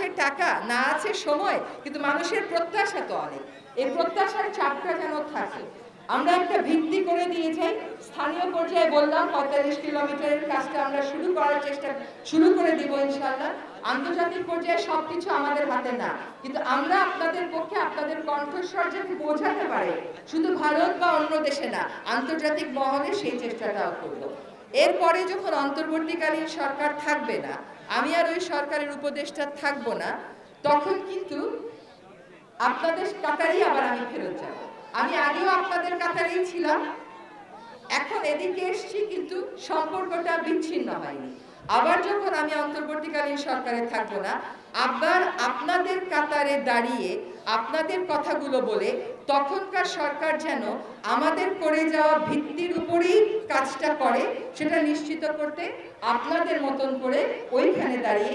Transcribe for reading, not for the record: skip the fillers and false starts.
আছে টাকা, না আছে সময়, কিন্তু মানুষের প্রত্যাশা তো অনেক। এই প্রত্যাশার চাপটা যেন থাকে। আমরা একটা ভিত্তি করে দিয়ে যাই। স্থানীয় পর্যায়ে বললাম 45 কিলোমিটারের কাজটা আমরা শুরু করে দিব ইনশাআল্লাহ। আন্তর্জাতিক পর্যায়ে সবকিছু আমাদের হাতে না, কিন্তু আমরা আপনাদের পক্ষে আপনাদের কণ্ঠস্বর যাতে বোঝাতে পারে, শুধু ভারত বা অন্য দেশে না, আন্তর্জাতিক মহলে সেই চেষ্টাটাও করব। এরপরে যখন অন্তর্বর্তীকালীন সরকার থাকবে না, আমি আর ওই সরকারের উপদেষ্টা থাকবো না, তখন কিন্তু আপনাদের কাতারেই আবার আমি ফেরত যাব। আমি আগেও আপনাদের কাতারেই ছিলাম, এখন এদিকে এসেছি, কিন্তু সম্পর্কটা বিচ্ছিন্ন হয়নি। আবার যখন আমি অন্তর্বর্তীকালীন সরকারে থাকবো না, আবার আপনাদের কাতারে দাঁড়িয়ে আপনাদের কথাগুলো বলে তখনকার সরকার যেন আমাদের করে যাওয়া ভিত্তির উপরেই কাজটা করে, সেটা নিশ্চিত করতে আপনাদের মতন করে ওইখানে দাঁড়িয়ে